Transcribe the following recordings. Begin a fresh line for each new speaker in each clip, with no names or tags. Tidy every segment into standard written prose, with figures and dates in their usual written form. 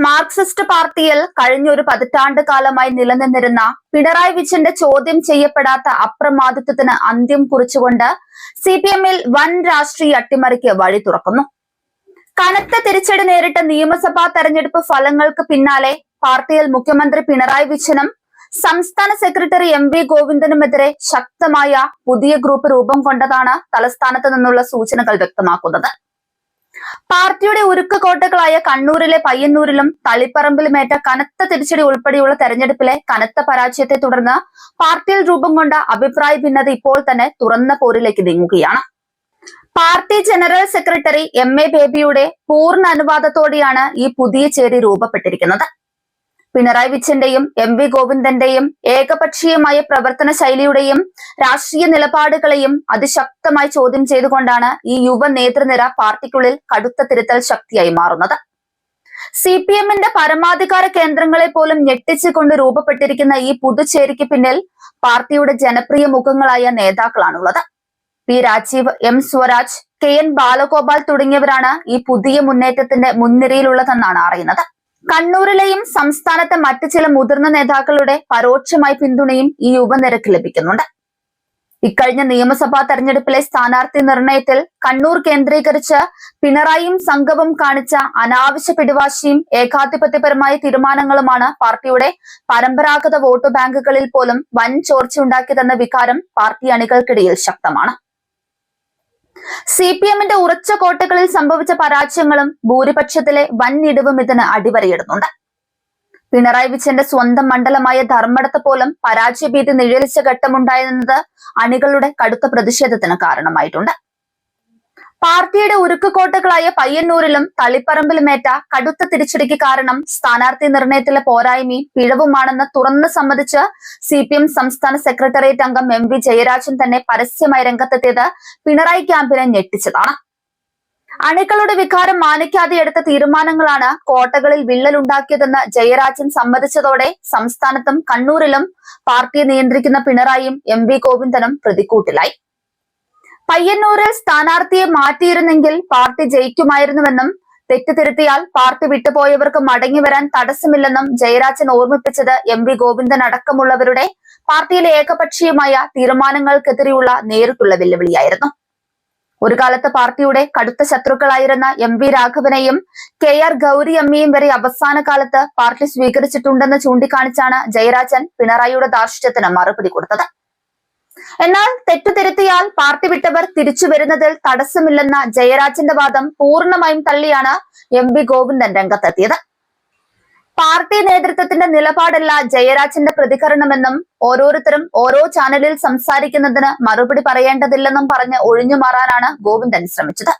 Marxist പാർട്ടിയിൽ കഴിഞ്ഞ ഒരു പതിറ്റാണ്ട് കാലമായി നിലനിന്നിരുന്ന പിണറായി വിജയന്റെ ചോദ്യം ചെയ്യപ്പെടാത്ത അപ്രമാദിത്വത്തിന് അന്ത്യം കുറിച്ചുകൊണ്ട് സിപിഎമ്മിൽ വൻ രാഷ്ട്രീയ അട്ടിമറിക്ക് വഴി തുറക്കുന്നു. കനത്ത തിരിച്ചടി നേരിട്ട നിയമസഭാ തെരഞ്ഞെടുപ്പ് ഫലങ്ങൾക്ക് പിന്നാലെ പാർട്ടിയിൽ മുഖ്യമന്ത്രി പിണറായി വിജയനും സംസ്ഥാന സെക്രട്ടറി എം.വി. ഗോവിന്ദനുമെതിരെ ശക്തമായ പുതിയ ഗ്രൂപ്പ് രൂപം കൊണ്ടതാണ് തലസ്ഥാനത്ത് നിന്നുള്ള സൂചനകൾ വ്യക്തമാക്കുന്നത്. പാർട്ടിയുടെ ഉരുക്കുകോട്ടകളായ കണ്ണൂരിലെ പയ്യന്നൂരിലും തളിപ്പറമ്പിലുമേറ്റ കനത്ത തിരിച്ചടി ഉൾപ്പെടെയുള്ള തെരഞ്ഞെടുപ്പിലെ കനത്ത പരാജയത്തെ തുടർന്ന് പാർട്ടിയിൽ രൂപം കൊണ്ട അഭിപ്രായ ഭിന്നത ഇപ്പോൾ തന്നെ തുറന്ന പോരിലേക്ക് നീങ്ങുകയാണ്. Party general secretary MA. ബേബിയുടെ പൂർണ്ണ അനുവാദത്തോടെയാണ് ഈ പുതിയ ചേരി രൂപപ്പെട്ടിരിക്കുന്നത്. പിണറായി വിജയന്റെയും എം.വി. ഗോവിന്ദന്റെയും ഏകപക്ഷീയമായ പ്രവർത്തന ശൈലിയുടെയും രാഷ്ട്രീയ നിലപാടുകളെയും അതിശക്തമായി ചോദ്യം ചെയ്തുകൊണ്ടാണ് ഈ യുവ നേതൃനിര പാർട്ടിക്കുള്ളിൽ കടുത്ത തിരുത്തൽ ശക്തിയായി മാറുന്നത്. സിപിഎമ്മിന്റെ പരമാധികാര കേന്ദ്രങ്ങളെ പോലും ഞെട്ടിച്ചുകൊണ്ട് രൂപപ്പെട്ടിരിക്കുന്ന ഈ പുതുചേരിക്ക് പിന്നിൽ പാർട്ടിയുടെ ജനപ്രിയ മുഖങ്ങളായ നേതാക്കളാണുള്ളത്. P Rajeev, M Swaraj, K N. Balagopal തുടങ്ങിയവരാണ് ഈ പുതിയ മുന്നേറ്റത്തിന്റെ മുൻനിരയിലുള്ളതെന്നാണ് അറിയുന്നത്. കണ്ണൂരിലെയും സംസ്ഥാനത്തെ മറ്റ് ചില മുതിർന്ന നേതാക്കളുടെ പരോക്ഷമായ പിന്തുണയും ഈ യുവനിരക്ക് ലഭിക്കുന്നുണ്ട്. ഇക്കഴിഞ്ഞ നിയമസഭാ തെരഞ്ഞെടുപ്പിലെ സ്ഥാനാർത്ഥി നിർണയത്തിൽ കണ്ണൂർ കേന്ദ്രീകരിച്ച് പിണറായിയും സംഘവും കാണിച്ച അനാവശ്യ പിടിവാശിയും ഏകാധിപത്യപരമായ തീരുമാനങ്ങളുമാണ് പാർട്ടിയുടെ പരമ്പരാഗത വോട്ട് ബാങ്കുകളിൽ പോലും വൻ ചോർച്ചയുണ്ടാക്കിയതെന്ന വികാരം പാർട്ടി അണികൾക്കിടയിൽ ശക്തമാണ്. സിപിഎമ്മിന്റെ ഉറച്ച കോട്ടകളിൽ സംഭവിച്ച പരാജയങ്ങളും ഭൂരിപക്ഷത്തിലെ വൻ ഇടിവും ഇതിന് അടിവരയിടുന്നുണ്ട്. പിണറായി വിജയന്റെ സ്വന്തം മണ്ഡലമായ ധർമ്മടത്ത് പോലും പരാജയഭീതി നിഴലിച്ച ഘട്ടമുണ്ടായെന്നത് അണികളുടെ കടുത്ത പ്രതിഷേധത്തിന് കാരണമായിട്ടുണ്ട്. പാർട്ടിയുടെ ഉരുക്കുകോട്ടകളായ പയ്യന്നൂരിലും തളിപ്പറമ്പിലുമേറ്റ കടുത്ത തിരിച്ചടിക്ക് കാരണം സ്ഥാനാർത്ഥി നിർണയത്തിലെ പോരായ്മയും പിഴവുമാണെന്ന് തുറന്നു സമ്മതിച്ച് സിപിഎം സംസ്ഥാന സെക്രട്ടേറിയറ്റ് അംഗം എം.വി. ജയരാജൻ തന്നെ പരസ്യമായി രംഗത്തെത്തിയത് പിണറായി ക്യാമ്പിനെ ഞെട്ടിച്ചതാണ്. അണികളുടെ വികാരം മാനിക്കാതെ എടുത്ത തീരുമാനങ്ങളാണ് കോട്ടകളിൽ വിള്ളലുണ്ടാക്കിയതെന്ന് ജയരാജൻ സമ്മതിച്ചതോടെ സംസ്ഥാനത്തും കണ്ണൂരിലും പാർട്ടിയെ നിയന്ത്രിക്കുന്ന പിണറായിയും എം.വി. ഗോവിന്ദനും പ്രതിക്കൂട്ടിലായി. പയ്യന്നൂരിൽ സ്ഥാനാർത്ഥിയെ മാറ്റിയിരുന്നെങ്കിൽ പാർട്ടി ജയിക്കുമായിരുന്നുവെന്നും തെറ്റ് തിരുത്തിയാൽ പാർട്ടി വിട്ടുപോയവർക്ക് മടങ്ങി വരാൻ തടസ്സമില്ലെന്നും ജയരാജൻ ഓർമ്മിപ്പിച്ചത് എം.വി. ഗോവിന്ദൻ അടക്കമുള്ളവരുടെ പാർട്ടിയിലെ ഏകപക്ഷീയമായ തീരുമാനങ്ങൾക്കെതിരെയുള്ള നേരിട്ടുള്ള വെല്ലുവിളിയായിരുന്നു. ഒരു കാലത്ത് പാർട്ടിയുടെ കടുത്ത ശത്രുക്കളായിരുന്ന എം.വി. രാഘവനെയും കെ.ആർ. ഗൗരിയമ്മയും വരെ അവസാന കാലത്ത് പാർട്ടി സ്വീകരിച്ചിട്ടുണ്ടെന്ന് ചൂണ്ടിക്കാണിച്ചാണ് ജയരാജൻ പിണറായിയുടെ ധാർഷ്ട്യത്തിന് മറുപടി കൊടുത്തത്. എന്നാൽ തെറ്റുതിരുത്തിയാൽ പാർട്ടി വിട്ടവർ തിരിച്ചു വരുന്നതിൽ തടസ്സമില്ലെന്ന ജയരാജന്റെ വാദം പൂർണ്ണമായും തള്ളിയാണ് എം.വി. ഗോവിന്ദൻ രംഗത്തെത്തിയത്. പാർട്ടി നേതൃത്വത്തിന്റെ നിലപാടല്ല ജയരാജന്റെ പ്രതികരണമെന്നും ഓരോരുത്തരും ഓരോ ചാനലിൽ സംസാരിക്കുന്നതിന് മറുപടി പറയേണ്ടതില്ലെന്നും പറഞ്ഞ് ഒഴിഞ്ഞുമാറാനാണ് ഗോവിന്ദൻ ശ്രമിച്ചത്.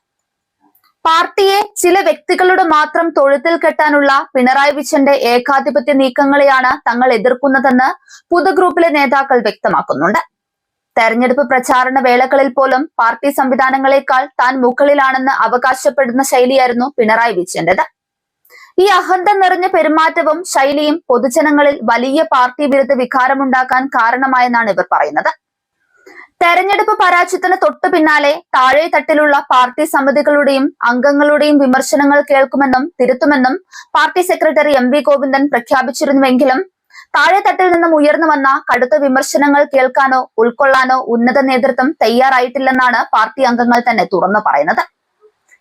പാർട്ടിയെ ചില വ്യക്തികളുടെ മാത്രം തൊഴുത്തിൽ കെട്ടാനുള്ള പിണറായി വിജയന്റെ ഏകാധിപത്യ നീക്കങ്ങളെയാണ് തങ്ങൾ എതിർക്കുന്നതെന്ന് പൊതുഗ്രൂപ്പിലെ നേതാക്കൾ വ്യക്തമാക്കുന്നുണ്ട്. തെരഞ്ഞെടുപ്പ് പ്രചാരണ വേളകളിൽ പോലും പാർട്ടി സംവിധാനങ്ങളെക്കാൾ താൻ മുകളിലാണെന്ന് അവകാശപ്പെടുന്ന ശൈലിയായിരുന്നു പിണറായി വിജയന്റേത്. ഈ അഹന്ത നിറഞ്ഞ പെരുമാറ്റവും ശൈലിയും പൊതുജനങ്ങളിൽ വലിയ പാർട്ടി വിരുദ്ധ വികാരമുണ്ടാക്കാൻ കാരണമായെന്നാണ് ഇവർ പറയുന്നത്. തെരഞ്ഞെടുപ്പ് പരാജയത്തിന് തൊട്ടു പിന്നാലെ താഴെ തട്ടിലുള്ള പാർട്ടി സമിതികളുടെയും അംഗങ്ങളുടെയും വിമർശനങ്ങൾ കേൾക്കുമെന്നും തിരുത്തുമെന്നും പാർട്ടി സെക്രട്ടറി എം.വി. ഗോവിന്ദൻ പ്രഖ്യാപിച്ചിരുന്നുവെങ്കിലും താഴെത്തട്ടിൽ നിന്നും ഉയർന്നു വന്ന കടുത്ത വിമർശനങ്ങൾ കേൾക്കാനോ ഉൾക്കൊള്ളാനോ ഉന്നത നേതൃത്വം തയ്യാറായിട്ടില്ലെന്നാണ് പാർട്ടി അംഗങ്ങൾ തന്നെ തുറന്നു പറയുന്നത്.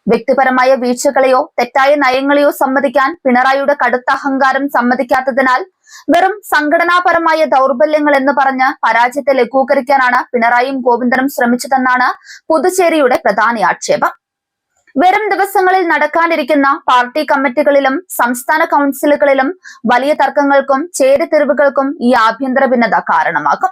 വ്യക്തിപരമായ വീഴ്ചകളെയോ തെറ്റായ നയങ്ങളെയോ സമ്മതിക്കാൻ പിണറായിയുടെ കടുത്ത അഹങ്കാരം സമ്മതിക്കാത്തതിനാൽ വെറും സംഘടനാപരമായ ദൗർബല്യങ്ങൾ എന്ന് പറഞ്ഞ് പരാജയത്തെ ലഘൂകരിക്കാനാണ് പിണറായിയും ഗോവിന്ദനും ശ്രമിച്ചതെന്നാണ് പുതുച്ചേരിയുടെ പ്രധാന ആക്ഷേപം. വരും ദിവസങ്ങളിൽ നടക്കാനിരിക്കുന്ന പാർട്ടി കമ്മിറ്റികളിലും സംസ്ഥാന കൗൺസിലുകളിലും വലിയ തർക്കങ്ങൾക്കും ചേരിതിരിവുകൾക്കും ഈ ആഭ്യന്തര ഭിന്നത കാരണമാകും.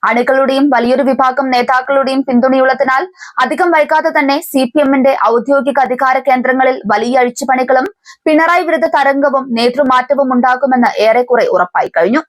അണികളുടെയും വലിയൊരു വിഭാഗം നേതാക്കളുടെയും പിന്തുണയുള്ളതിനാൽ അധികം വൈകാതെ തന്നെ സിപിഎമ്മിന്റെ ഔദ്യോഗിക അധികാര കേന്ദ്രങ്ങളിൽ വലിയ അഴിച്ചുപണികളും പിണറായി വിരുദ്ധ തരംഗവും നേതൃമാറ്റവും ഉണ്ടാകുമെന്ന് ഏറെക്കുറെ ഉറപ്പായി കഴിഞ്ഞു.